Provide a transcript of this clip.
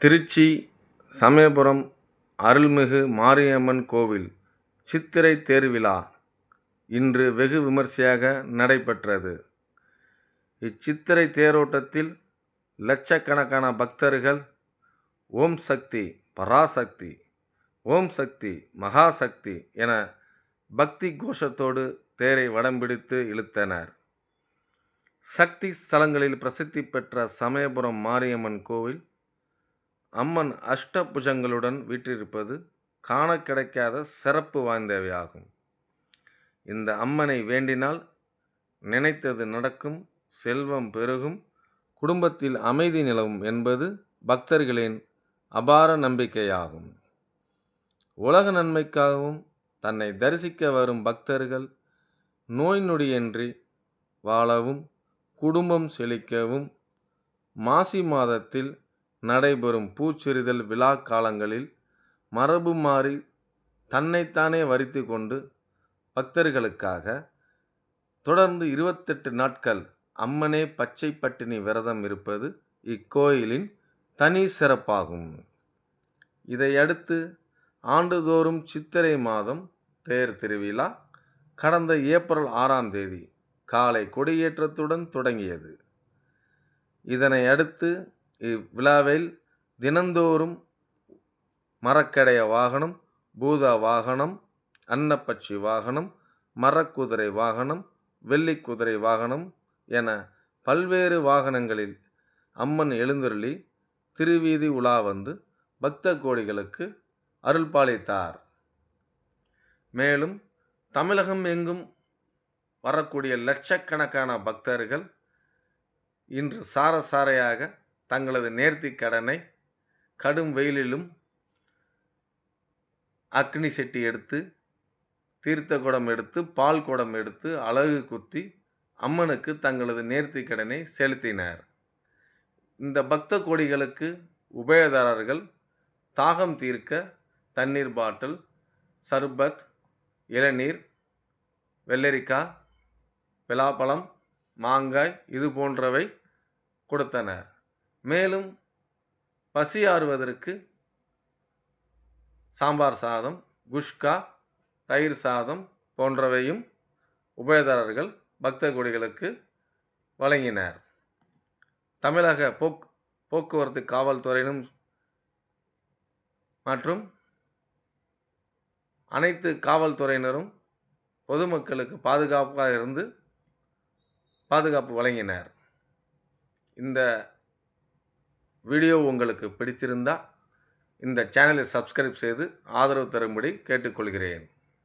திருச்சி சமயபுரம் அருள்மிகு மாரியம்மன் கோவில் சித்திரை தேர்விழா இன்று வெகு விமர்சையாக நடைபெற்றது. இச்சித்திரை தேரோட்டத்தில் லட்சக்கணக்கான பக்தர்கள் ஓம் சக்தி பராசக்தி, ஓம் சக்தி மகாசக்தி என பக்தி கோஷத்தோடு தேரை வடம்பிடித்து இழுத்தனர். சக்தி ஸ்தலங்களில் பிரசித்தி பெற்ற சமயபுரம் மாரியம்மன் கோவில் அம்மன் அஷ்டபுஜங்களுடன் வீற்றிருப்பது காண கிடைக்காத சிறப்பு வாய்ந்தவையாகும். இந்த அம்மனை வேண்டினால் நினைத்தது நடக்கும், செல்வம் பெருகும், குடும்பத்தில் அமைதி நிலவும் என்பது பக்தர்களின் அபார நம்பிக்கையாகும். உலக நன்மைக்காகவும் தன்னை தரிசிக்க வரும் பக்தர்கள் நோய் நொடியின்றி வாழவும், குடும்பம் செழிக்கவும் மாசி மாதத்தில் நடைபெறும் பூச்செறிதல் விழா காலங்களில் மரபு மாறி தன்னைத்தானே வரித்து கொண்டு பக்தர்களுக்காக தொடர்ந்து 28 நாட்கள் அம்மனே பச்சை பட்டினி விரதம் இருப்பது இக்கோயிலின் தனி சிறப்பாகும். இதையடுத்து ஆண்டுதோறும் சித்திரை மாதம் தேர் திருவிழா கடந்த ஏப்ரல் 6ஆம் தேதி காலை கொடியேற்றத்துடன் தொடங்கியது. இதனை அடுத்து இவ்விழாவில் தினந்தோறும் மரக்கடைய வாகனம், பூத வாகனம், அன்னப்பட்சி வாகனம், மரக்குதிரை வாகனம், வெள்ளிக்குதிரை வாகனம் என பல்வேறு வாகனங்களில் அம்மன் எழுந்தருளி திருவீதி உலா வந்து பக்த கோடிகளுக்கு அருள்பாலித்தார். மேலும் தமிழகம் எங்கும் வரக்கூடிய லட்சக்கணக்கான பக்தர்கள் இன்று சாரையாக தங்களது நேர்த்தி கடனை கடும் வெயிலிலும் அக்னி செட்டி எடுத்து, தீர்த்த குடம் எடுத்து, பால் குடம் எடுத்து, அலகு குத்தி அம்மனுக்கு தங்களது நேர்த்தி கடனை செலுத்தினர். இந்த பக்த கோடிகளுக்கு உபயதாரர்கள் தாகம் தீர்க்க தண்ணீர் பாட்டில், சர்பத், இளநீர், வெள்ளரிக்காய், பலாப்பழம், மாங்காய் இது போன்றவை கொடுத்தனர். மேலும் பசி ஆறுவதற்கு சாம்பார் சாதம், குஷ்கா, தயிர் சாதம் போன்றவையும் உபயதாரர்கள் பக்த கோடிகளுக்கு வழங்கினர். தமிழக போக்குவரத்து காவல்துறையினும் மற்றும் அனைத்து காவல்துறையினரும் பொதுமக்களுக்கு பாதுகாப்பாக இருந்து பாதுகாப்பு வழங்கினர். இந்த வீடியோ உங்களுக்கு பிடித்திருந்தால் இந்த சேனலை சப்ஸ்கிரைப் செய்து ஆதரவு தரும்படி கேட்டுக்கொள்கிறேன்.